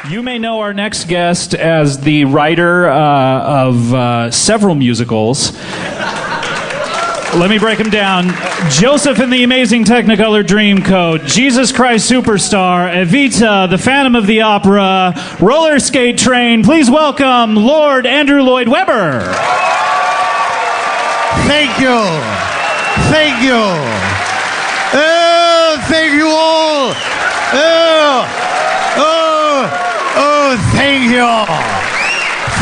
You may know our next guest as the writer of several musicals. Let me break him down. Joseph and the Amazing Technicolor Dreamcoat, Jesus Christ Superstar, Evita, The Phantom of the Opera, Roller Skate Train. Please welcome Lord Andrew Lloyd Webber. Thank you. Thank you. Oh, thank you all. Thank you.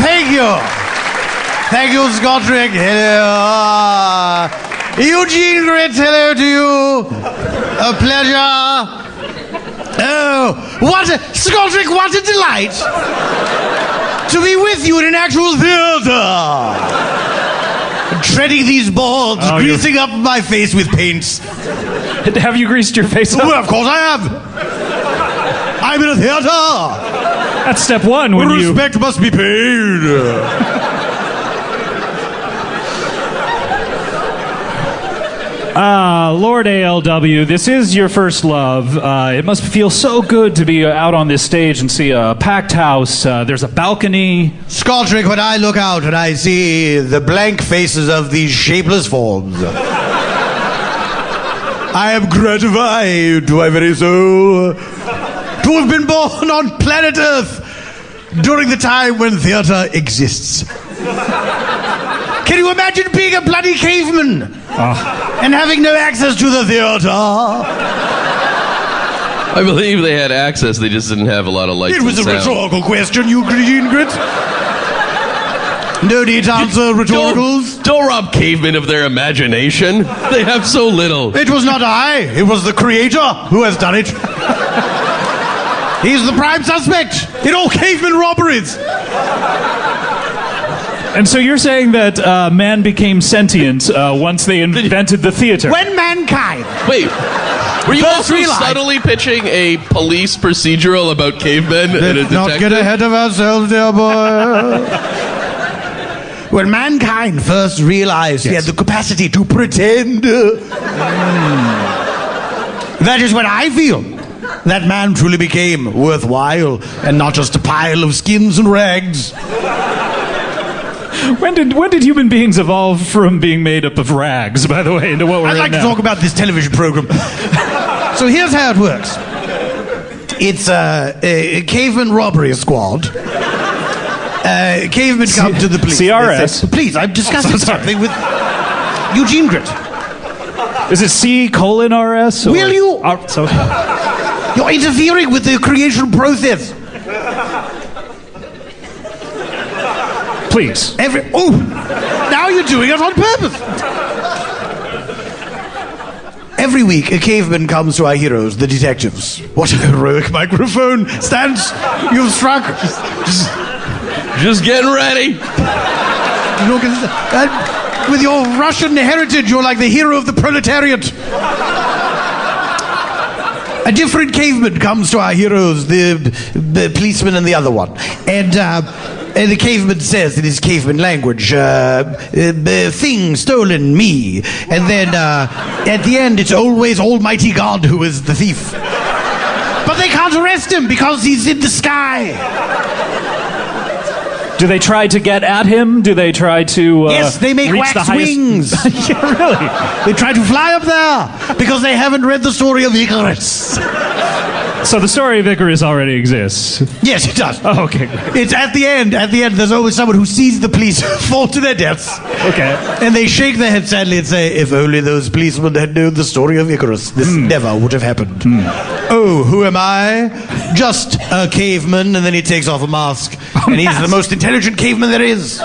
Thank you. Thank you, Scottrick. Hello. Eugene, great hello to you. A pleasure. Oh, Scottrick, what a delight to be with you in an actual theater. Treading these boards, greasing up my face with paints. Have you greased your face up? Well, of course I have. I'm in a theater. That's step one. Respect must be paid. Lord ALW, this is your first love. It must feel so good to be out on this stage and see a packed house. There's a balcony. Scottrick, when I look out and I see the blank faces of these shapeless forms, I am gratified to my very soul to have been born on planet Earth during the time when theater exists. Can you imagine being a bloody caveman and having no access to the theater? I believe they had access, they just didn't have a lot of lights. It was a sound. rhetorical question, Eugene Grit. No need to answer rhetoricals. Don't rob cavemen of their imagination. They have so little. It was not I. It was the creator who has done it. He's the prime suspect in all caveman robberies. And so you're saying that man became sentient once they invented the theater? When mankind... Wait, were you First also realized- subtly pitching a police procedural about cavemen and a Let's detective? not get ahead of ourselves, dear boy. When mankind first realized he had the capacity to pretend, that is when I feel that man truly became worthwhile and not just a pile of skins and rags. When did human beings evolve from being made up of rags, by the way, into what we're I'd in like now? to talk about this television program. So here's how it works. It's a caveman robbery squad. Cavemen come to the police. CRS. Please, I'm discussing something with Eugene Grit. Is it C:RS? Will you? You're interfering with the creation process. Please. Now you're doing it on purpose. Every week, a caveman comes to our heroes, the detectives. What a heroic microphone stance you've struck. Just getting ready. With your Russian heritage, you're like the hero of the proletariat. A different caveman comes to our heroes, the policeman and the other one. And the caveman says in his caveman language, thing stolen, me. And then at the end, it's always Almighty God who is the thief. But they can't arrest him because he's in the sky. Do they try to get at him? Do they try to Yes, they make reach wax the highest... wings. Yeah, really? They try to fly up there because they haven't read the story of Icarus. So the story of Icarus already exists. Yes, it does. Oh, okay. It's at the end, there's always someone who sees the police fall to their deaths. Okay. And they shake their head sadly and say, if only those policemen had known the story of Icarus, this never would have happened. Oh, who am I? Just a caveman. And then he takes off a mask. And he's the most intelligent caveman there is.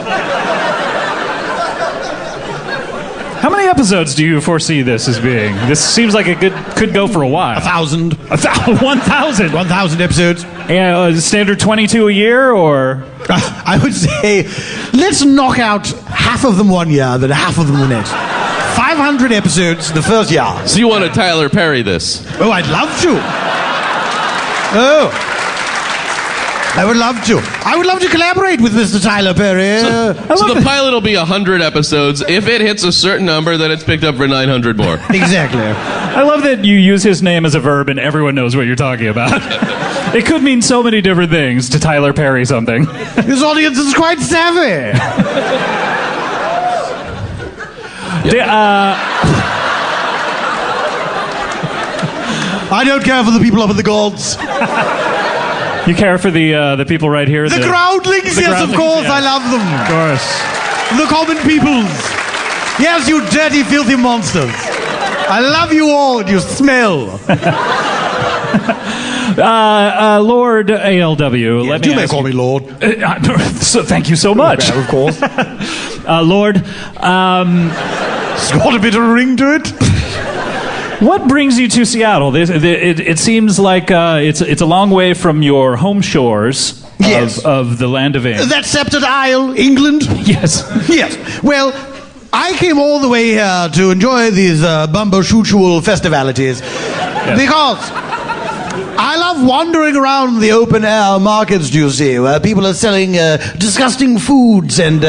How many episodes do you foresee this as being? This seems like it could go for a while. 1,000. 1,000? 1,000 episodes. And standard 22 a year, or? I would say, let's knock out half of them one year, then half of them the next. 500 episodes the first year. So you want to Tyler Perry this? Oh, I'd love to. Oh. I would love to. I would love to collaborate with Mr. Tyler Perry. So the pilot will be 100 episodes. If it hits a certain number, then it's picked up for 900 more. Exactly. I love that you use his name as a verb and everyone knows what you're talking about. It could mean so many different things to Tyler Perry something. This audience is quite savvy. I don't care for the people up in the gods. You care for the people right here? The groundlings, yes, of course, yeah. I love them. Of course. The common peoples. Yes, you dirty, filthy monsters. I love you all, and you smell. Lord ALW, let me ask call me Lord. so, thank you so much. Yeah, of course. Lord, It's got a bit of a ring to it. what brings you to Seattle? It seems like it's a long way from your home shores Yes. of the land of Ink. That sceptred isle, England. Yes. Yes. Well, I came all the way here to enjoy these bumbershootsual festivalities because I love wandering around the open air markets, do you see, where people are selling disgusting foods and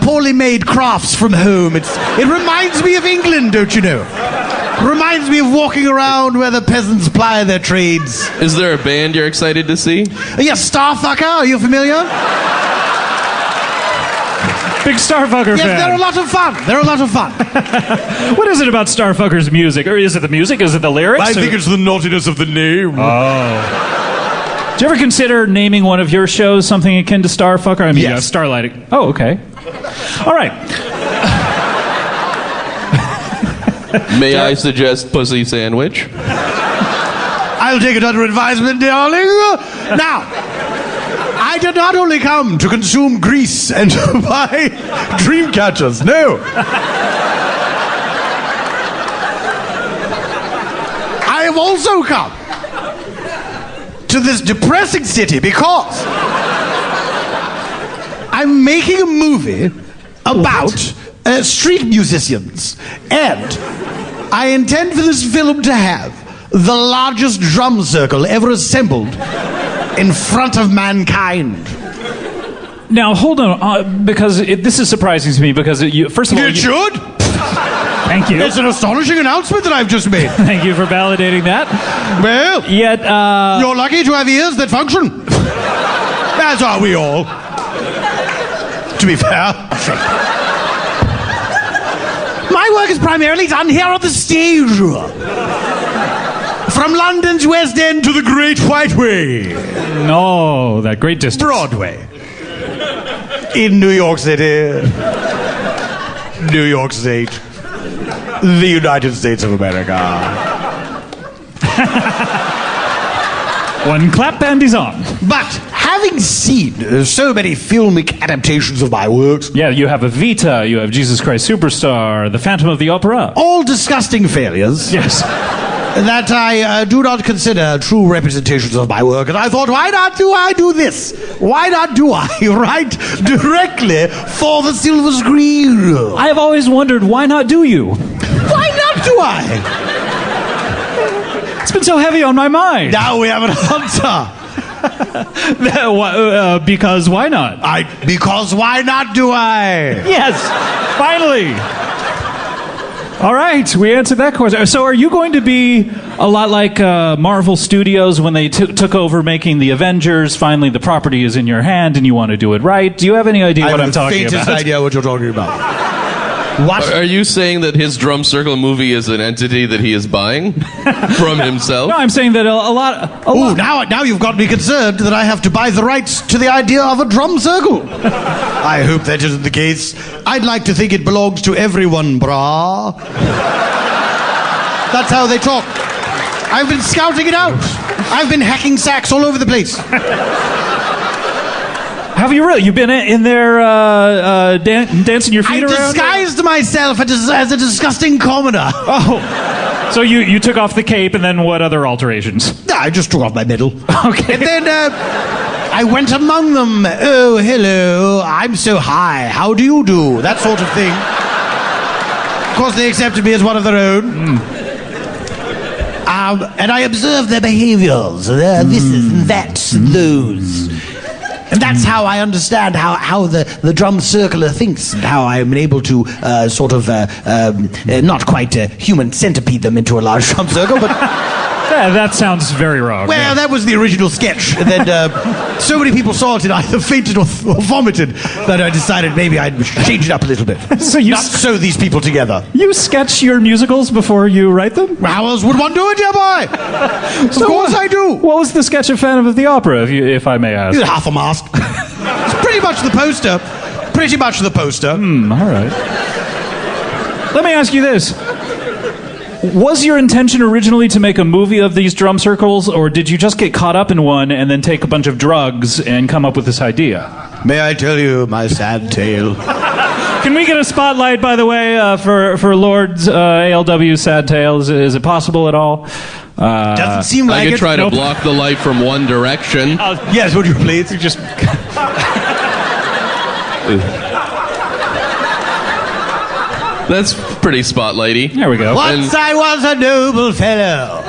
poorly made crafts from home. It reminds me of England, don't you know? It reminds me of walking around where the peasants ply their trades. Is there a band you're excited to see? Yes, Starfucker, are you familiar? Big Starfucker Yes, fan. they're a lot of fun. They're a lot of fun. What is it about Starfucker's music? Or is it the music? Is it the lyrics? I think it's the naughtiness of the name. Oh. Do you ever consider naming one of your shows something akin to Starfucker? I mean, Yes. Starlighting. Oh, okay. All right. May I suggest Pussy Sandwich? I'll take it under advisement, darling. Now, I did not only come to consume grease and to buy dream catchers. No. I have also come to this depressing city because I'm making a movie about street musicians, and I intend for this film to have the largest drum circle ever assembled in front of mankind. Now, hold on, because this is surprising to me, because first of all... It should. Thank you. It's an astonishing announcement that I've just made. Thank you for validating that. Well, Yet, you're lucky to have ears that function. As are we all. To be fair. My work is primarily done here on the stage. From London's West End to the Great White Way. no, that great distance. Broadway. In New York City. New York State. The United States of America. One clap and he's on. But having seen so many filmic adaptations of my works, Yeah, you have Evita, you have Jesus Christ Superstar, The Phantom of the Opera. all disgusting failures, Yes. that I do not consider true representations of my work, and I thought, why not do I do this? Why not do I write directly for the silver screen? I have always wondered, why not do you? Why not do I? It's been so heavy on my mind. Now we have an answer. Because why not? Because why not do I? Yes, finally. All right, we answered that question. So are you going to be a lot like Marvel Studios when they took over making the Avengers? Finally, the property is in your hand and you want to do it right. Do you have any idea what I'm talking about? I have the faintest idea what you're talking about. What? Are you saying that his drum circle movie is an entity that he is buying from himself? No, I'm saying that a lot. Ooh, now you've got me concerned that I have to buy the rights to the idea of a drum circle. I hope that isn't the case. I'd like to think it belongs to everyone, brah. That's how they talk. I've been scouting it out. I've been hacking sacks all over the place. Have you really? You've been in there dancing your feet I around? disguised myself as a disgusting commoner. Oh, so you took off the cape, and then what other alterations? I just took off my medal. Okay. And then I went among them. Oh, hello. I'm so high. How do you do? That sort of thing. Of course, they accepted me as one of their own. and I observe their behaviors. This is that, those. And that's how I understand how the drum circler thinks, and how I'm able to not quite human centipede them into a large drum circle, but... Yeah, that sounds very wrong. Well, that was the original sketch. And then so many people saw it and either fainted or vomited that I decided maybe I'd change it up a little bit. So you not sew these people together. You sketch your musicals before you write them? How else would one do it, dear boy? Of course I do. What was the sketch of Phantom of the Opera, if I may ask? Half a mast. It's pretty much the poster. Pretty much the poster. All right. Let me ask you this. Was your intention originally to make a movie of these drum circles, or did you just get caught up in one and then take a bunch of drugs and come up with this idea? May I tell you my sad tale? Can we get a spotlight, by the way, for Lord's ALW sad tale? Is it possible at all? Doesn't seem like I it. could try to block the light from one direction. Yes, would you please? Just... That's pretty spotlighty. There we go. Once I was a noble fellow,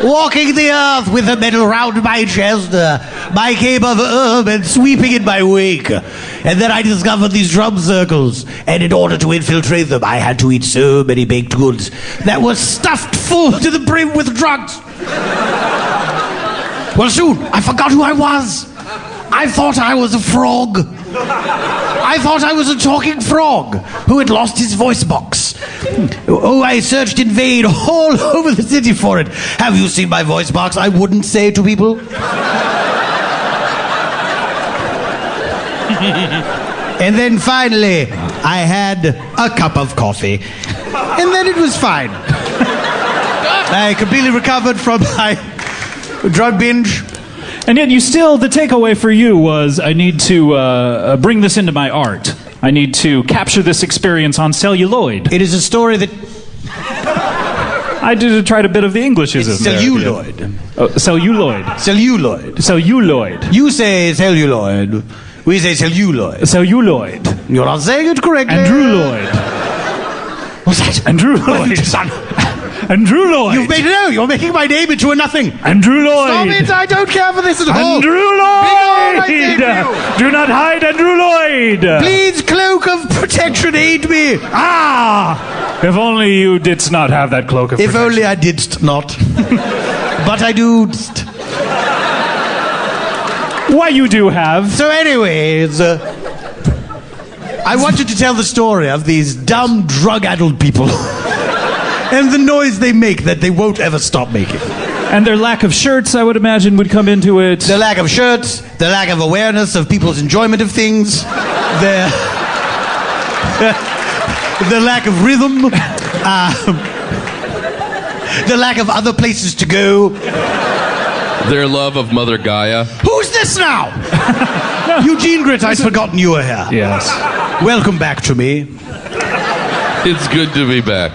walking the earth with a medal round my chest, my cape of ermine sweeping in my wake. And then I discovered these drum circles, and in order to infiltrate them, I had to eat so many baked goods that were stuffed full to the brim with drugs. Well, soon, I forgot who I was. I thought I was a frog. I thought I was a talking frog who had lost his voice box. Oh, I searched in vain all over the city for it. Have you seen my voice box? I wouldn't say to people. And then finally, I had a cup of coffee. And then it was fine. I completely recovered from my drug binge. And yet you still, the takeaway for you was, I need to bring this into my art. I need to capture this experience on celluloid. It is a story that... I tried a bit of the Englishism. Celluloid. Celluloid. Celluloid. Celluloid. You say celluloid. We say celluloid. Celluloid. You're not saying it correctly. Andrew Lloyd. What's that? Andrew Lloyd. Son. Andrew Lloyd. You're making my name into a nothing. Andrew Lloyd. Stop it, I don't care for this at all. Andrew Lloyd. Do not hide, Andrew Lloyd. Please, cloak of protection, aid me. If only you didst not have that cloak of protection. If only I didst not. But I do. Why, you do have. So anyways, I wanted to tell the story of these dumb, drug-addled people. And the noise they make that they won't ever stop making. And their lack of shirts, I would imagine, would come into it. The lack of shirts, the lack of awareness of people's enjoyment of things, the lack of rhythm, the lack of other places to go. Their love of Mother Gaia. Who's this now? Eugene Grit, I'd forgotten you were here. Yes. Welcome back to me. It's good to be back.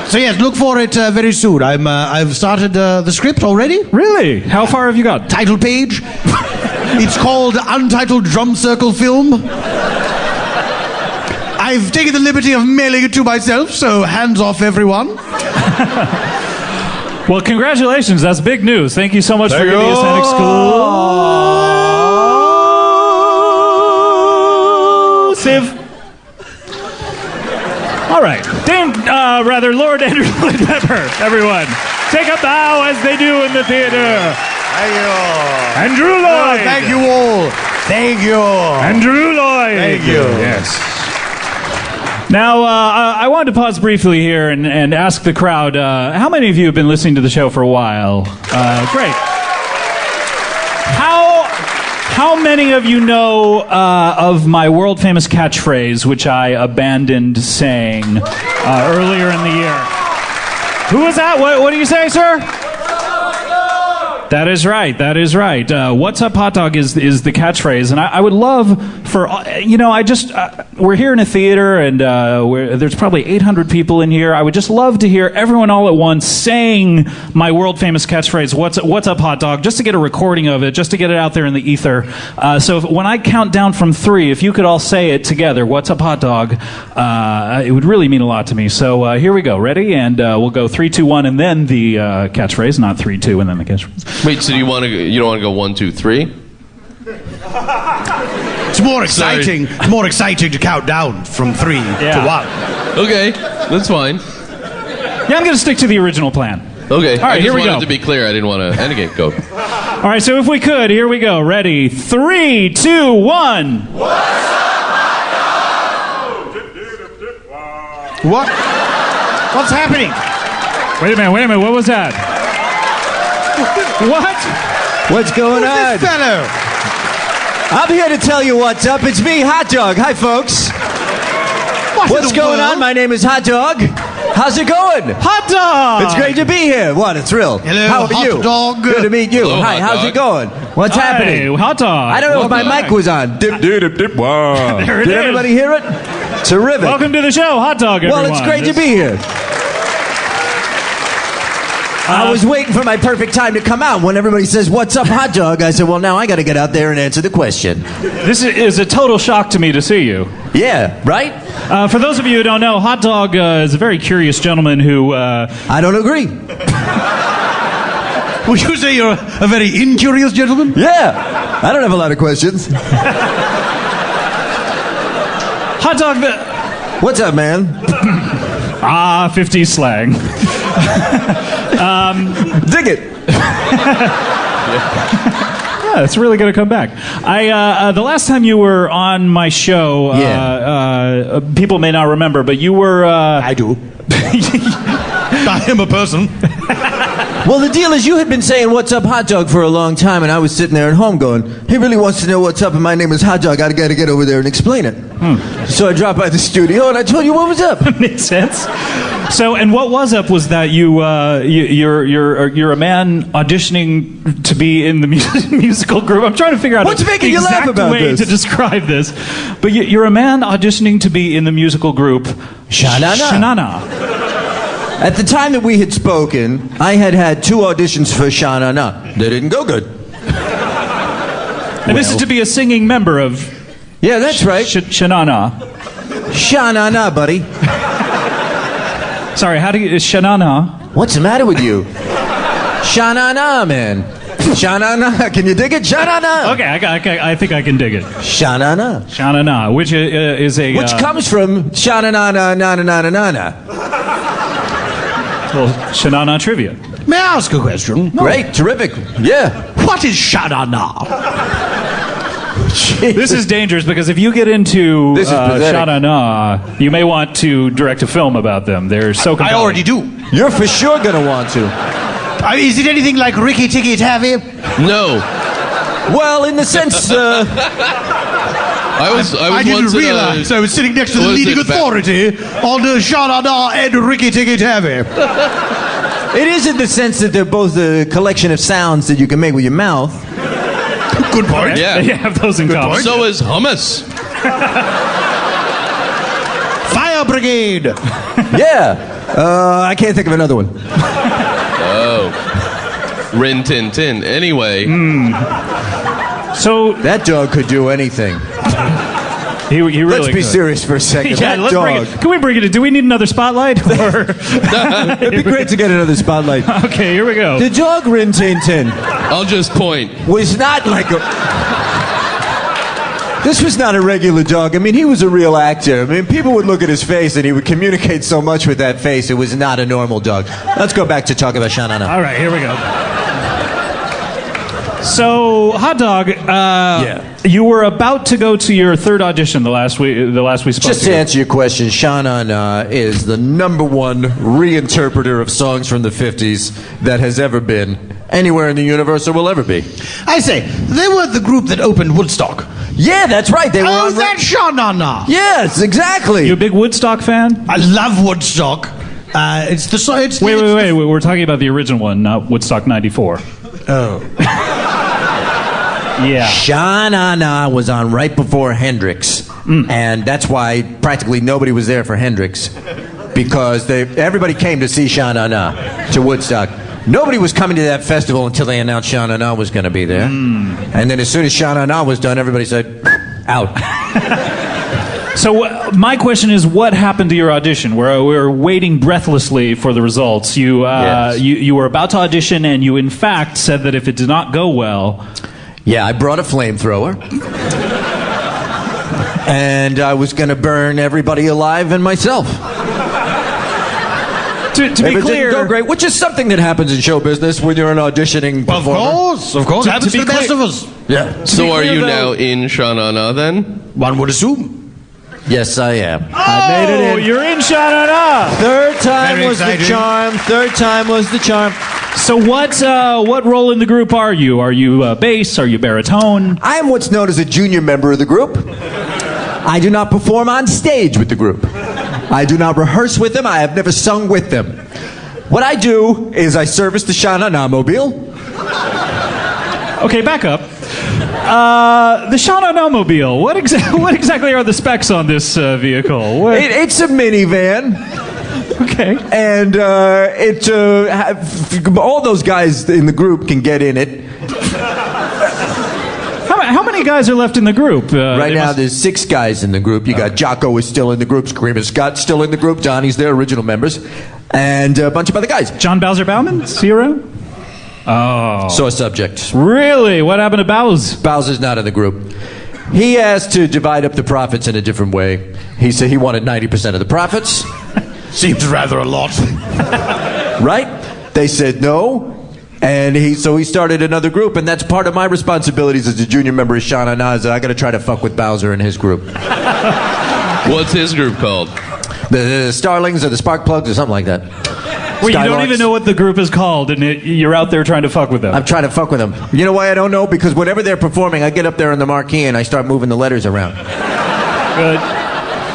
So yes, look for it very soon. I've started the script already. Really? How far have you got? Title page. It's called Untitled Drum Circle Film. I've taken the liberty of mailing it to myself, so hands off everyone. Well, congratulations. That's big news. Thank you so much for giving us that exclusive. All right. Lord Andrew Lloyd Webber, everyone. Take a bow as they do in the theater. Thank you. Andrew Lloyd. Thank you all. Thank you. Andrew Lloyd. Thank you. Yes. Now, I wanted to pause briefly here and ask the crowd, how many of you have been listening to the show for a while? Great. How many of you know of my world-famous catchphrase, which I abandoned saying earlier in the year? Who was that? What do you say, sir? That is right. That is right. What's up, hot dog is the catchphrase, and I would love for we're here in a theater, and there's probably 800 people in here. I would just love to hear everyone all at once saying my world famous catchphrase, "What's up, hot dog?" Just to get a recording of it, just to get it out there in the ether. So when I count down from 3, if you could all say it together, "What's up, hot dog?" It would really mean a lot to me. So here we go. Ready? And we'll go 3, 2, 1, and then the catchphrase, not 3, 2, and then the catchphrase. Wait, so you don't want to go 1, 2, 3? It's more exciting. It's more exciting to count down from 3 to 1. Okay, that's fine. Yeah, I'm going to stick to the original plan. Okay. All right, here we go. I just wanted to be clear. I didn't want to endgame code. All right, so if we could, here we go. Ready? 3, 2, 1. What? What's happening? Wait a minute. What was that? What? What's going on? This fellow. I'm here to tell you what's up. It's me, Hot Dog. Hi, folks. What's going on? My name is Hot Dog. How's it going? Hot dog! It's great to be here. What a thrill. Hello, How are you? Hot Dog. Good to meet you. Hello, Hi, Hot how's Dog. it going? What's happening? Hey, hot dog. I don't know if my Welcome mic was on. Dip, dip, dip, dip, wow. There it Did is. everybody hear it? Terrific. Welcome to the show, hot dog, everyone. Well, it's great to be here. I was waiting for my perfect time to come out. When everybody says, "What's up, Hot Dog?" I said, well, now I got to get out there and answer the question. This is a total shock to me to see you. Yeah, right? For those of you who don't know, Hot Dog is a very curious gentleman who... I don't agree. Would you say you're a very incurious gentleman? Yeah. I don't have a lot of questions. Hot Dog... What's up, man? 50s slang. Dig it. Yeah, it's really going to come back. The last time you were on my show, people may not remember, but you were... I do. I am a person. Well, the deal is you had been saying, "What's up, Hot Dog?" for a long time, and I was sitting there at home going, he really wants to know what's up, and my name is Hot Dog. I got to get over there and explain it. So I dropped by the studio, and I told you what was up. Makes sense. So, and what was up was that you're a man auditioning to be in the musical group. I'm trying to figure out What's making the you laugh exact about way this? to describe this. But you're a man auditioning to be in the musical group Sha-na-na. Sha-na-na. At the time that we had spoken, I had 2 auditions for Sha-na-na. They didn't go good. And this is to be a singing member of Yeah, that's right. Sha-na-na. Sha-na-na, buddy. Sorry, how do you... Sha-na-na. What's the matter with you? Sha-na-na, man. Sha-na-na. Can you dig it? Sha-na-na. Okay, I think I can dig it. Sha-na-na. Sha-na-na, which is a... Which comes from sha-na-na-na-na-na-na-na. Well, Sha-na-na trivia. May I ask a question? Great, terrific. Yeah. What is sha-na-na? This is dangerous because if you get into This is pathetic. Sha-na-na, you may want to direct a film about them. They're so compelling. I already do. You're for sure going to want to. Is it anything like Ricky Tikki Tavi? No. Well, in the sense... I was I didn't once realize I was sitting next to the what is leading it, authority on the sha-na-na and Ricky Tikki Tavi. It is in the sense that they're both a collection of sounds that you can make with your mouth. Good point. Yeah. They have those in common. So is hummus. Fire Brigade. Yeah. I can't think of another one. Oh. Rin Tin Tin. Anyway. So That dog could do anything. he really Let's be could. serious for a second. Yeah, That let's dog. bring it. Can we bring it? Do we need another spotlight? Or It'd be great to get another spotlight. okay, here we go. The dog Rin Tin Tin I'll just point. was not like a... This was not a regular dog. I mean, he was a real actor. I mean, people would look at his face and he would communicate so much with that face. It was not a normal dog. Let's go back to talk about Sha-na-na. All right, here we go. So, Hot Dog, you were about to go to your 3rd audition the last we spoke. Just to answer your question, Sha-na-na is the #1 reinterpreter of songs from the 50s that has ever been anywhere in the universe or will ever be. I say, they were the group that opened Woodstock. Yeah, that's right. They were Oh, on... that sha-na-na. Yes, exactly. You a big Woodstock fan? I love Woodstock. It's the... Wait. We're talking about the original one, not Woodstock '94. Oh. Yeah. Sha-na-na was on right before Hendrix. And that's why practically nobody was there for Hendrix. Because everybody came to see Sha-na-na to Woodstock. Nobody was coming to that festival until they announced Sha-na-na was going to be there. And then as soon as Sha-na-na was done, everybody said, out. So my question is, what happened to your audition? We're waiting breathlessly for the results. Yes. You were about to audition, and you in fact said that if it did not go well... Yeah, I brought a flamethrower. And I was going to burn everybody alive and myself. To be If it clear... didn't go great, which is something that happens in show business when you're an auditioning performer. Of course. Happens to be the best clear- of us. Yeah. So are clear, you though- now in Sha-na-na then? One would assume. Yes, I am. I made Oh, it in. you're in Sha-na-na! Third time Very was exciting. the charm. Third time was the charm. So what role in the group are you? Are you bass? Are you baritone? I am what's known as a junior member of the group. I do not perform on stage with the group. I do not rehearse with them. I have never sung with them. What I do is I service the Sha-na-na mobile. Okay, back up. The Sha-na-na mobile. What exactly are the specs on this vehicle? It's a minivan. Okay. And all those guys in the group can get in it. How many guys are left in the group? Right now, there's 6 guys in the group. You got Jocko is still in the group. Screamer Scott's still in the group. Donnie's there, original members. And a bunch of other guys. John Bowser Bauman? Is he around? Oh. Sore subject. Really? What happened to Bowser? Bowser's not in the group. He asked to divide up the profits in a different way. He said he wanted 90% of the profits. Seems rather a lot. Right? They said no. And so he started another group, and that's part of my responsibilities as a junior member of Sha-na-na, is that I got to try to fuck with Bowser and his group. What's his group called? The Starlings or the Spark Plugs or something like that. Well, you don't Skylarks. even know what the group is called, and you're out there trying to fuck with them. I'm trying to fuck with them. You know why I don't know? Because whenever they're performing, I get up there on the marquee and I start moving the letters around. Good.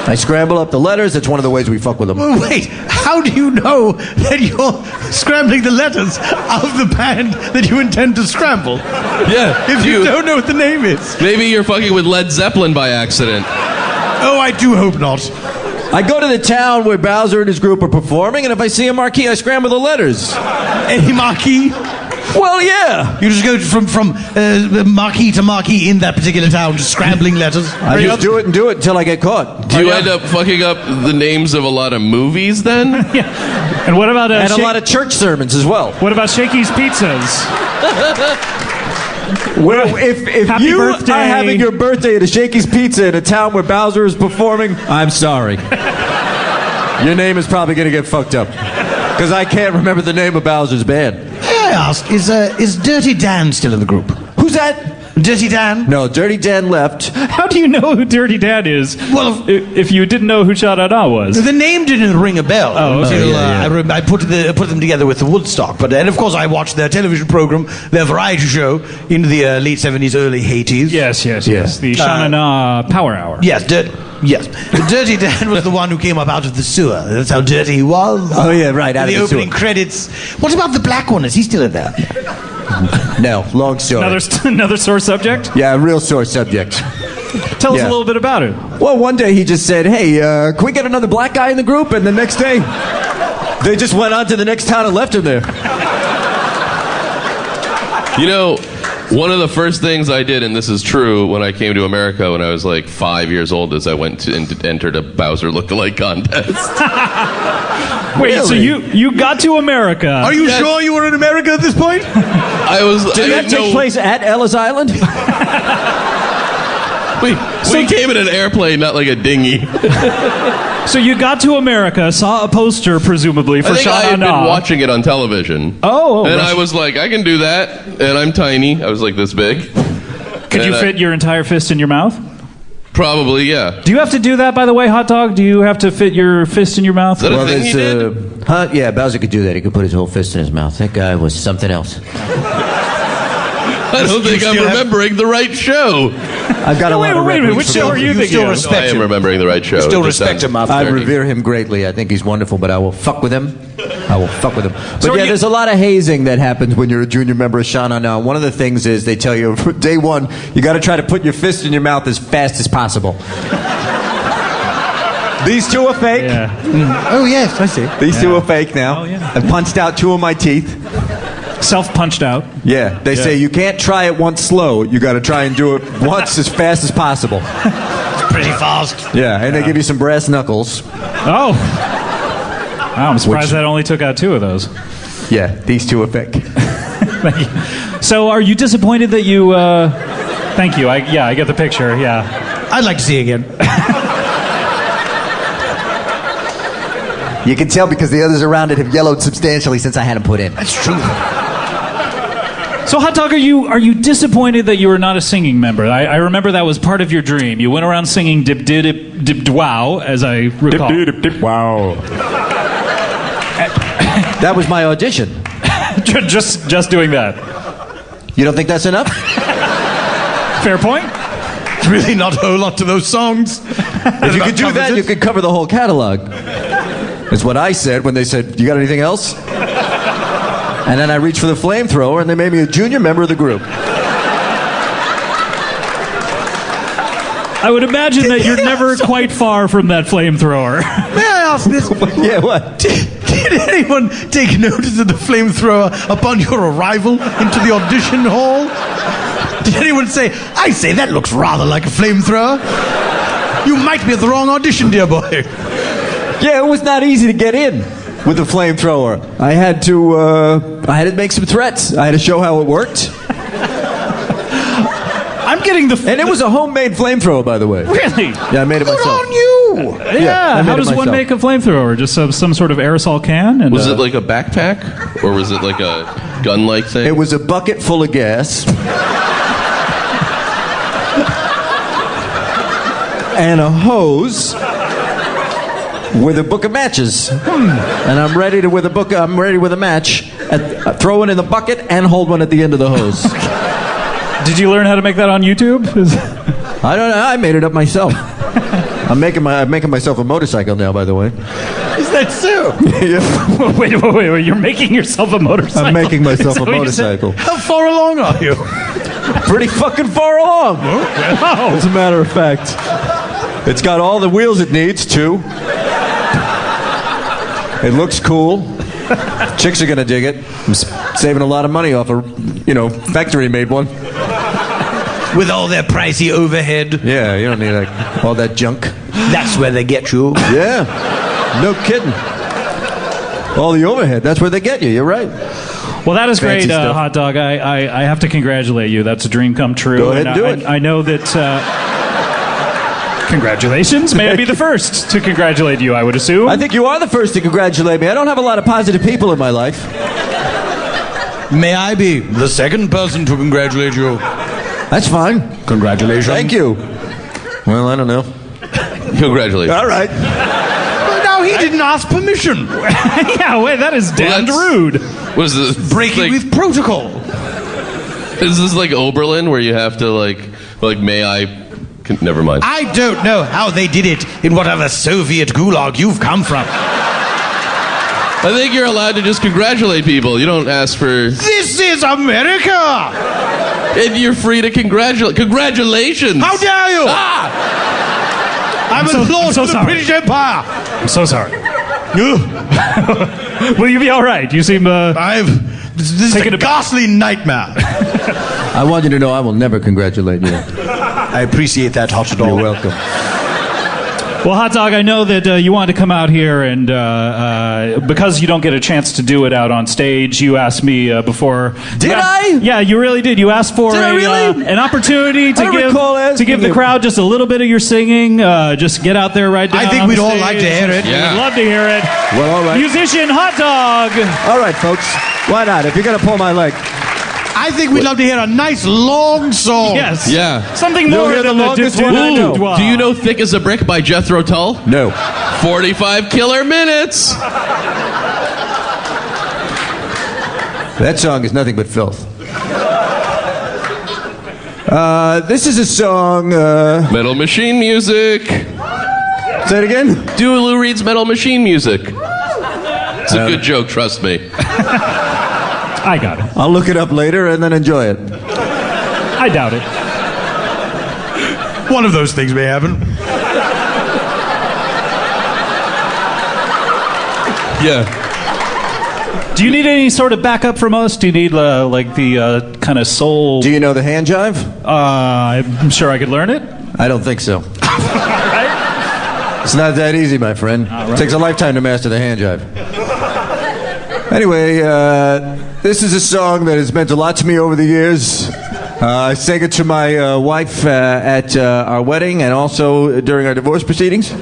I scramble up the letters. That's one of the ways we fuck with them. Oh, wait, how do you know that you're scrambling the letters of the band that you intend to scramble? Yeah. If you don't know what the name is. Maybe you're fucking with Led Zeppelin by accident. Oh, I do hope not. I go to the town where Bowser and his group are performing, and if I see a marquee, I scramble the letters. Any marquee? Well, yeah. You just go from marquee to marquee in that particular town, just scrambling letters. I just do it until I get caught. Do you end up fucking up the names of a lot of movies then? Yeah. And what about And a lot of church sermons as well. what about Shakey's Pizzas? Well, if Happy you birthday. are having your birthday at a Shakey's Pizza in a town where Bowser is performing, I'm sorry. Your name is probably going to get fucked up. Because I can't remember the name of Bowser's band. May I ask, is Dirty Dan still in the group? Who's that? Dirty Dan? No, Dirty Dan left. How do you know who Dirty Dad is? Well, if you didn't know who Sha-na-na was. the name didn't ring a bell. Oh, okay. Until, I put them together with the Woodstock. And of course, I watched their television program, their variety show, in the late 70s, early 80s. Yes. The Sha-na-na Power Hour. Yes. Dirty Dan was the one who came up out of the sewer. That's how dirty he was. Oh, yeah, right, out In of the the opening sewer. credits. What about the black one? Is he still in there? No, long story. Another sore subject? Yeah, real sore subject. Tell us Yeah. a little bit about it. Well, one day he just said, hey, can we get another black guy in the group? And the next day, they just went on to the next town and left him there. You know, one of the first things I did, and this is true, when I came to America when I was like 5 years old, is I went to and entered a Bowser lookalike contest. Wait, so Really? you got to America. Are you sure you were in America at this point? Did that take place at Ellis Island? We came in an airplane, not like a dinghy. So you got to America, saw a poster, presumably, for I think I had Sha-na-na. been watching it on television. Oh, And Russian. I was like, I can do that. And I'm tiny. I was like this big. Could you and fit your entire fist in your mouth? Probably, yeah. Do you have to do that, by the way, Hotdog? Do you have to fit your fist in your mouth? Is that a thing he did? Yeah, Bowser could do that. He could put his whole fist in his mouth. That guy was something else. I don't think I'm remembering the right show. I've got a lot of wait a minute. Which show are you thinking of? I am remembering the right show. Still respect him after. I revere him greatly. I think he's wonderful, but I will fuck with him. I will fuck with him. But So there's a lot of hazing that happens when you're a junior member of Shauna now. One of the things is they tell you, day one, you got to try to put your fist in your mouth as fast as possible. These two are fake. Yeah. Oh, yes, I see. These two are fake now. Oh, yeah. I've punched out 2 of my teeth. Self-punched out. Yeah, they say you can't try it once slow. You got to try and do it once as fast as possible. Pretty fast. Yeah, and they give you some brass knuckles. Oh. Wow, I'm surprised that only took out 2 of those. Yeah, these two are fake. Thank you. So, are you disappointed that you? Thank you. I get the picture. Yeah. I'd like to see again. You can tell because the others around it have yellowed substantially since I had them put in. That's true. So, Hotdog, are you disappointed that you were not a singing member? I remember that was part of your dream. You went around singing dip dip dip dip wow, as I recall. Dip dip dip wow. That was my audition. just doing that. You don't think that's enough? Fair point. Really not a whole lot to those songs. If you could do that, you could cover the whole catalog. That's what I said when they said, "You got anything else?" And then I reached for the flamethrower, and they made me a junior member of the group. I would imagine that you're never quite far from that flamethrower. May I ask this? Yeah, what? Did anyone take notice of the flamethrower upon your arrival into the audition hall? Did anyone say, I say, that looks rather like a flamethrower? You might be at the wrong audition, dear boy. Yeah, it was not easy to get in with the flamethrower. I had to make some threats. I had to show how it worked. I'm getting the... And it was a homemade flamethrower, by the way. Really? Yeah, I made it myself. Good on you! Yeah, I made how it does one myself. make a flamethrower? Just some sort of aerosol can? And, Was it like a backpack? Or was it like a gun-like thing? It was a bucket full of gas. And a hose with a book of matches. And I'm ready with a match. Throw it in the bucket and hold one at the end of the hose. Did you learn how to make that on YouTube? I don't know. I made it up myself. I'm making myself a motorcycle now, by the way. Is that so? Yeah. Wait, you're making yourself a motorcycle? I'm making myself Is a that what you said? motorcycle. How far along are you? Pretty fucking far along. As a matter of fact. It's got all the wheels it needs, too. It looks cool. Chicks are gonna dig it. I'm saving a lot of money off a, factory-made one. With all their pricey overhead. Yeah, you don't need all that junk. That's where they get you. Yeah, no kidding. All the overhead, that's where they get you, you're right. Well, that is Fancy great, stuff. Hotdog. I have to congratulate you. That's a dream come true. Go ahead and do it. I know that... Congratulations. May I be the first to congratulate you, I would assume? I think you are the first to congratulate me. I don't have a lot of positive people in my life. May I be the second person to congratulate you? That's fine. Congratulations. Thank you. Well, I don't know. Congratulations. All right. Well, now he didn't ask permission. Yeah, wait, that is damned that's- rude. What is this? Breaking with protocol. Is this like Oberlin where you have to may I... Never mind. I don't know how they did it in whatever Soviet gulag you've come from. I think you're allowed to just congratulate people. You don't ask for... This is America! And you're free to congratulate. Congratulations! How dare you! Ah! I'm a lord so of the sorry. British Empire! I'm so sorry. Will you be all right? You seem... This is Take it a back. ghastly nightmare. I want you to know I will never congratulate you. I appreciate that, Hotdog. You're welcome. Well, Hotdog, I know that you wanted to come out here, and because you don't get a chance to do it out on stage, you asked me before. Did I? Yeah, you really did. You asked for Did I really? an opportunity I don't recall to asking give the you. crowd just a little bit of your singing. Just get out there right now. I think we'd all like to hear it. Yeah. We'd love to hear it. Well, all right. Musician Hotdog. All right, folks. Why not? If you're going to pull my leg. I think we'd love to hear a nice long song. Yes. Yeah. Something You'll more hear than the the longest dip- one I know. dip- Do you know Thick as a Brick by Jethro Tull? No. 45 killer minutes. That song is nothing but filth. This is a song. Metal Machine music. Say it again. Do Lou Reed's Metal Machine music. It's a good joke, trust me. I got it. I'll look it up later and then enjoy it. I doubt it. One of those things may happen. Yeah. Do you need any sort of backup from us? Do you need like the kind of soul? Do you know the hand jive? I'm sure I could learn it. I don't think so. Right? It's not that easy, my friend. It takes a lifetime to master the hand jive. Anyway, this is a song that has meant a lot to me over the years. I sang it to my wife at our wedding and also during our divorce proceedings.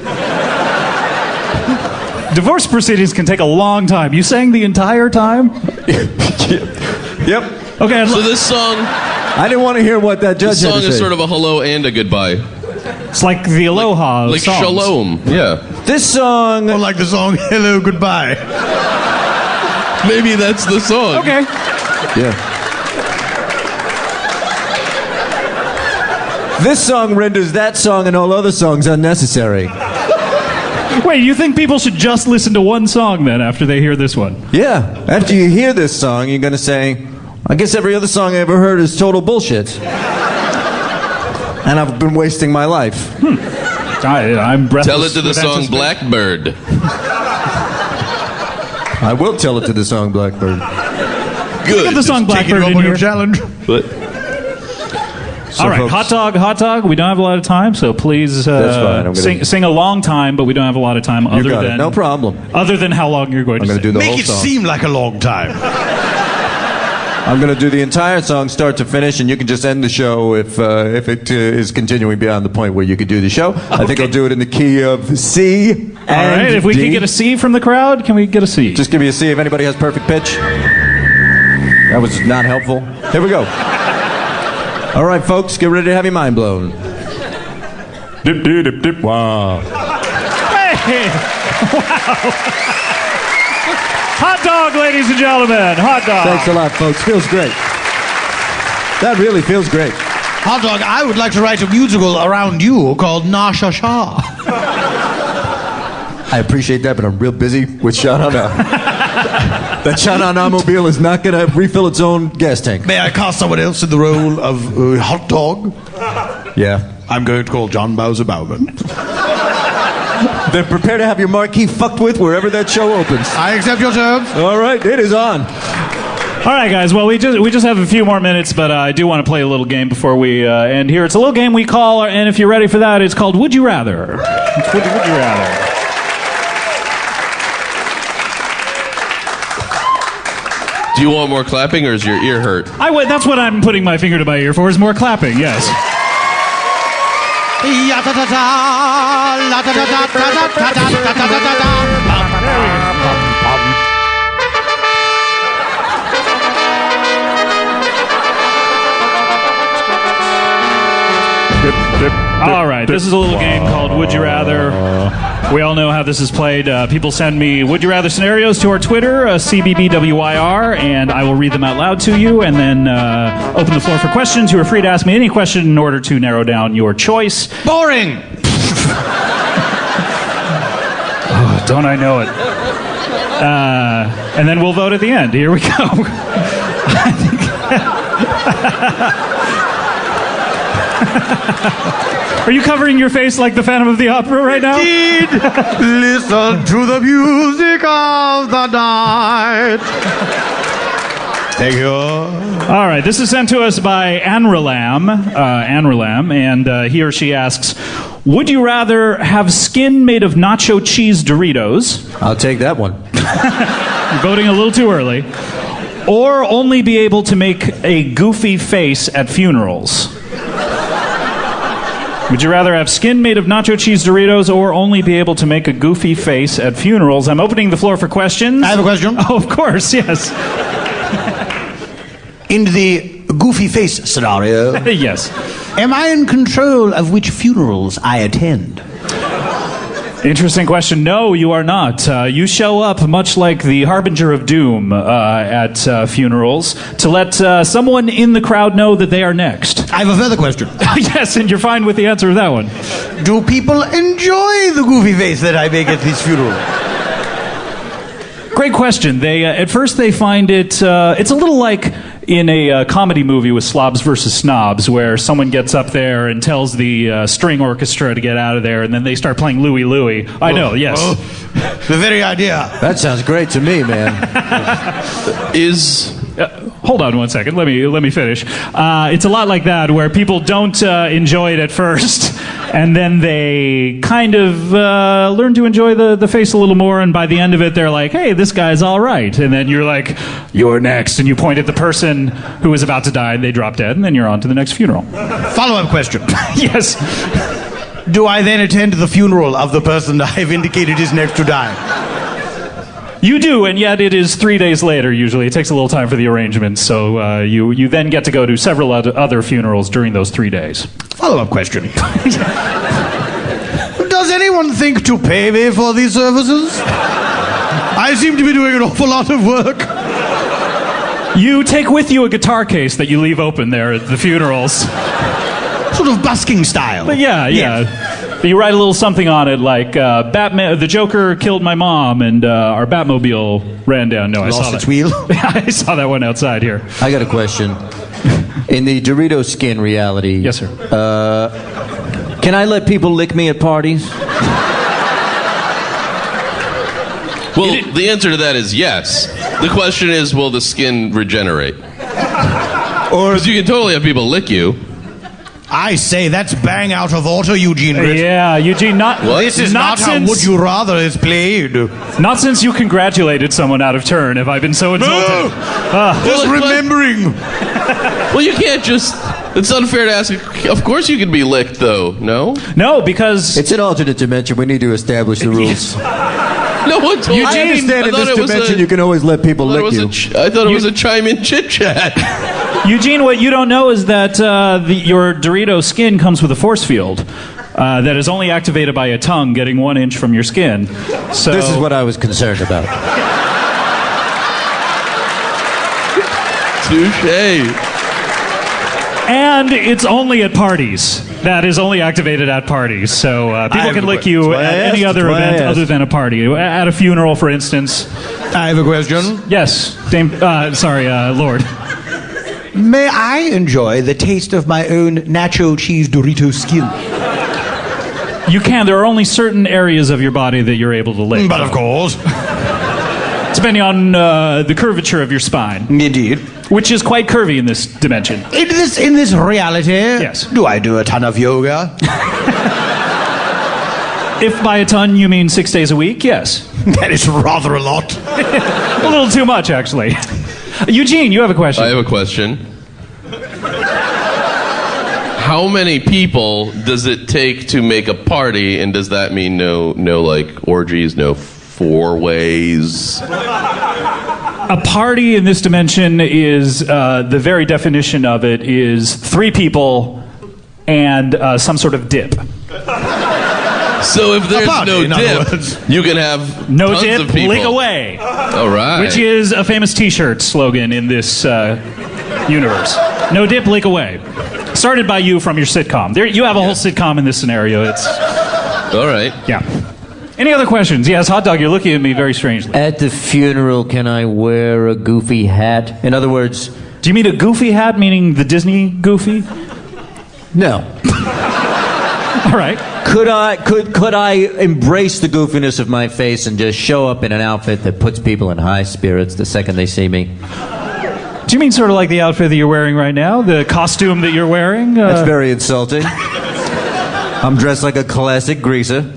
Divorce proceedings can take a long time. You sang the entire time? Yep. Okay. So this song, I didn't want to hear what that judge this had song to is say. sort of a hello and a goodbye. It's like the Aloha Like songs. shalom. Yeah. This song. Or like the song Hello Goodbye. Maybe that's the song. Okay. Yeah. This song renders that song and all other songs unnecessary. Wait, you think people should just listen to one song then after they hear this one? Yeah. After you hear this song, you're going to say, I guess every other song I ever heard is total bullshit. And I've been wasting my life. I'm breathless. Tell it to the with song anticipation. Blackbird. I will tell it to the song Blackbird. Good. Get the song Take it Blackbird up in on here. your challenge. But All right, folks- hot dog. We don't have a lot of time, so please That's fine. I'm gonna- sing a long time, but we don't have a lot of time. You Other got than it. No problem. Other than how long you're going I'm to going to sing. do the Make whole it song. seem like a long time. I'm going to do the entire song start to finish, and you can just end the show if it is continuing beyond the point where you could do the show. I think I'll do it in the key of C and All right, if we D. can get a C from the crowd, can we get a C? Just give me a C if anybody has perfect pitch. That was not helpful. Here we go. All right, folks, get ready to have your mind blown. Dip, dip, dip, dip, wow. Hey! Wow! Hot dog, ladies and gentlemen. Hot dog. Thanks a lot, folks. Feels great. That really feels great. Hot Dog, I would like to write a musical around you called Na Sha Sha. I appreciate that, but I'm real busy with Sha-Na-Na. That Sha-Na-Na mobile is not going to refill its own gas tank. May I cast someone else in the role of Hot Dog? Yeah. I'm going to call John Bowser Bowman. Then prepare to have your marquee fucked with wherever that show opens. I accept your terms. All right, it is on. All right, guys. Well, we just have a few more minutes, but I do want to play a little game before we end here. It's a little game we call, and if you're ready for that, it's called Would You Rather. It's Would You Rather. do you want more clapping or is your ear hurt? That's what I'm putting my finger to my ear for, is more clapping, yes. All right, this is a little game called Would You Rather. We all know how this is played. People send me Would You Rather scenarios to our Twitter, CBBWYR, and I will read them out loud to you and then open the floor for questions. You are free to ask me any question in order to narrow down your choice. Boring. Don't I know it? And then we'll vote at the end. Here we go. Are you covering your face like the Phantom of the Opera right now? Indeed. Listen to the music of the night. Thank you. All right, this is sent to us by Anralam, and he or she asks, would you rather have skin made of nacho cheese Doritos? I'll take that one. You're voting a little too early. Or only be able to make a goofy face at funerals? Would you rather have skin made of nacho cheese Doritos or only be able to make a goofy face at funerals? I'm opening the floor for questions. I have a question. Oh, of course, yes. In the goofy face scenario, Yes. am I in control of which funerals I attend? Interesting question. No, you are not. You show up much like the harbinger of doom at funerals to let someone in the crowd know that they are next. I have a further question. Yes, and you're fine with the answer to that one. Do people enjoy the goofy face that I make at this funeral? Great question. They at first they find it. It's a little like in a comedy movie with Slobs versus Snobs, where someone gets up there and tells the string orchestra to get out of there, and then they start playing Louie Louie. I know, yes. The very idea. That sounds great to me, man. Hold on one second. Let me finish. It's a lot like that, where people don't enjoy it at first, and then they kind of learn to enjoy the face a little more, and by the end of it, they're like, "Hey, this guy's all right." And then you're like, "You're next," and you point at the person who is about to die, and they drop dead, and then you're on to the next funeral. Follow-up question. Yes. Do I then attend the funeral of the person I have indicated is next to die? You do, and yet it is 3 days later, usually. It takes a little time for the arrangements, so you then get to go to several other funerals during those 3 days. Follow-up question. Does anyone think to pay me for these services? I seem to be doing an awful lot of work. You take with you a guitar case that you leave open there at the funerals. Sort of busking style. But yeah. You write a little something on it like, Batman, the Joker killed my mom, and our Batmobile ran down. No, I saw Lost its that. wheel. I saw that one outside here. I got a question. In the Dorito skin reality... Yes, sir. Can I let people lick me at parties? Well, the answer to that is yes. The question is, will the skin regenerate? Because you can totally have people lick you. I say that's bang out of order, Eugene. Yeah, Eugene, This is not how Would You Rather is played. Not since you congratulated someone out of turn have I been so insulted. Just remembering. Well, you can't just... It's unfair to ask... Of course you can be licked, though, no? No, because... It's an alternate dimension. We need to establish the rules. No one told I understand in this dimension you can always let people lick you. I thought it was a chime-in chit-chat. Eugene, what you don't know is that your Dorito skin comes with a force field that is only activated by a tongue getting 1 inch from your skin. So This is what I was concerned about. Touché. And it's only at parties. That is only activated at parties. So people can lick you at any other event other than a party. At a funeral, for instance. I have a question. Yes, Lord. May I enjoy the taste of my own nacho cheese Dorito skin? You can. There are only certain areas of your body that you're able to lick. But of course. Depending on the curvature of your spine. Indeed. Which is quite curvy in this dimension. In this reality, yes. Do I do a ton of yoga? If by a ton you mean 6 days a week, yes. That is rather a lot. A little too much, actually. Eugene, you have a question. I have a question. How many people does it take to make a party, and does that mean no like orgies, no 4-ways? A party in this dimension is, the very definition of it is 3 people and some sort of dip. So if there's party, no in other words. dip, you can have No tons dip, of people. lick away. All right. Which is a famous T-shirt slogan in this universe. No dip, lick away. Started by you from your sitcom. You have a whole sitcom in this scenario. It's all right. Yeah. Any other questions? Yes, Hotdog, you're looking at me very strangely. At the funeral, can I wear a goofy hat? In other words... Do you mean a goofy hat, meaning the Disney Goofy? No. All right. Could I embrace the goofiness of my face and just show up in an outfit that puts people in high spirits the second they see me? Do you mean sort of like the outfit that you're wearing right now? The costume that you're wearing? That's very insulting. I'm dressed like a classic greaser.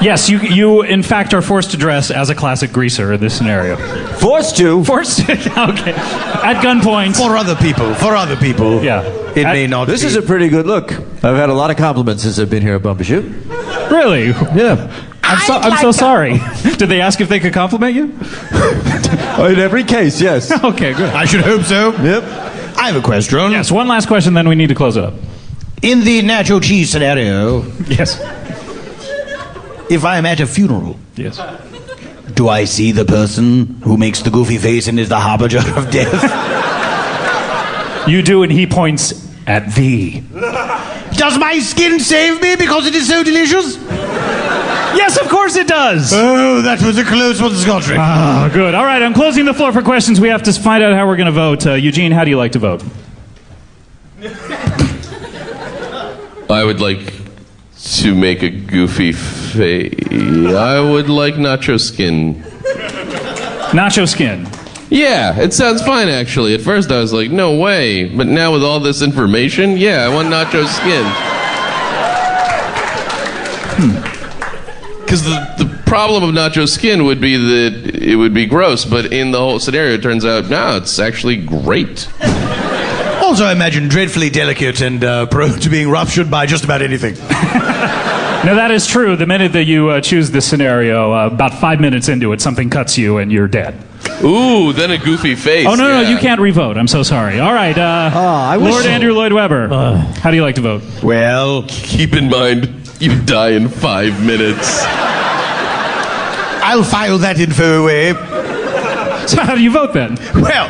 Yes, you in fact are forced to dress as a classic greaser in this scenario. Forced to? Forced to, okay. At gunpoint. For other people. Yeah. It may not This be. is a pretty good look. I've had a lot of compliments since I've been here at Bumbershoot. Really? Yeah. I'm so sorry. Did they ask if they could compliment you? In every case, yes. Okay, good. I should hope so. Yep. I have a question. Yes, one last question, then we need to close it up. In the nacho cheese scenario, Yes. if I am at a funeral, Yes. do I see the person who makes the goofy face and is the harbinger of death? You do, and he points at thee. Does my skin save me because it is so delicious? Yes, of course it does. Oh, that was a close one, Scottrick. Oh, good. All right, I'm closing the floor for questions. We have to find out how we're going to vote. Eugene, how do you like to vote? I would like to make a goofy face. I would like nacho skin. Nacho skin. Yeah, it sounds fine actually. At first I was like, no way. But now with all this information, yeah, I want nacho skin. Because the problem of nacho skin would be that it would be gross, but in the whole scenario it turns out, no, it's actually great. Also, I imagine dreadfully delicate and prone to being ruptured by just about anything. Now, that is true. The minute that you choose this scenario, about 5 minutes into it, something cuts you and you're dead. Ooh, then a goofy face. Oh, no, yeah. no, you can't revote. I'm so sorry. All right, I wish Lord so. Andrew Lloyd Webber, how do you like to vote? Well, Keep in mind, you die in 5 minutes. I'll file that info away. So how do you vote then? Well,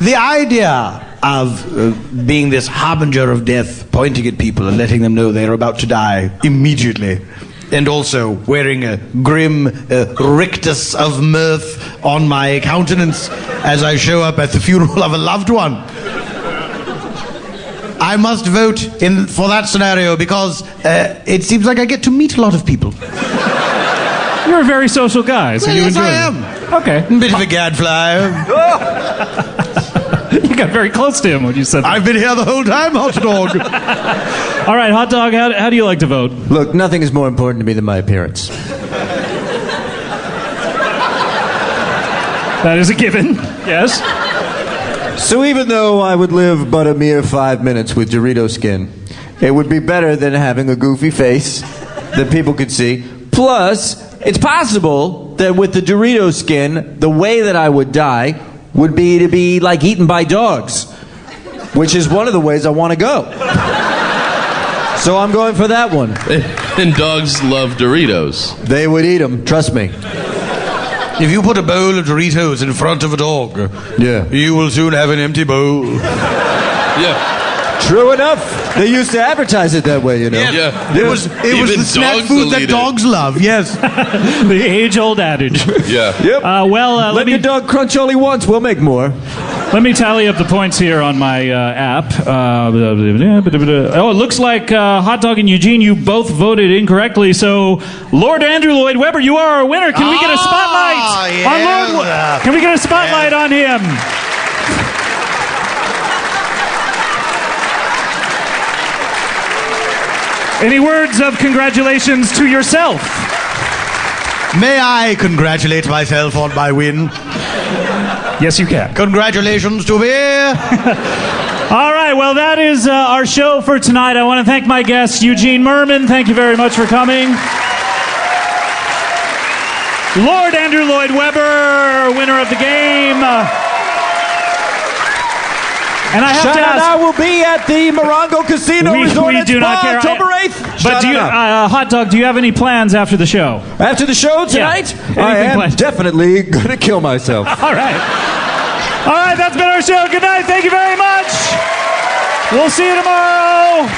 the idea of being this harbinger of death, pointing at people and letting them know they're about to die immediately, and also wearing a grim rictus of mirth on my countenance as I show up at the funeral of a loved one. I must vote for that scenario because it seems like I get to meet a lot of people. You're a very social guy, so Well, you yes, enjoy I it. am. Okay. A bit of a gadfly. You got very close to him when you said that. I've been here the whole time, Hotdog. All right, Hotdog, how do you like to vote? Look, nothing is more important to me than my appearance. That is a given. Yes. So even though I would live but a mere 5 minutes with Dorito skin, it would be better than having a goofy face that people could see. Plus, it's possible that with the Dorito skin, the way that I would die would be to be like eaten by dogs, which is one of the ways I want to go. So I'm going for that one. And dogs love Doritos. They would eat them, trust me. If you put a bowl of Doritos in front of a dog, Yeah. you will soon have an empty bowl. Yeah. True enough. They used to advertise it that way, you know. Yeah. It was Even the snack dogs food will that eat it. dogs love, yes. The age-old adage. Yeah. Yep. Let Let me your dog crunch all he wants. We'll make more. let me tally up the points here on my app. Oh, it looks like Hotdog and Eugene, you both voted incorrectly. So, Lord Andrew Lloyd Webber, you are our winner. Can we get a spotlight on Lord? Can we get a spotlight on him? Any words of congratulations to yourself? May I congratulate myself on my win? Yes, you can. Congratulations to me. All right, well, that is our show for tonight. I want to thank my guest, Eugene Mirman. Thank you very much for coming. Lord Andrew Lloyd Webber, winner of the game. And I have Sean to and ask, I will be at the Morongo Casino Resort we and do not Spa care. October 8th. But do you, Hotdog, do you have any plans after the show? After the show tonight, Anything I am planned? definitely going to kill myself. All right. All right, that's been our show. Good night. Thank you very much. We'll see you tomorrow.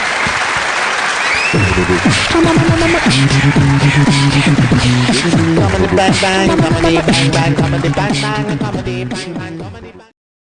Comedy bang bang, comedy bang bang, comedy bang bang, comedy bang bang, comedy.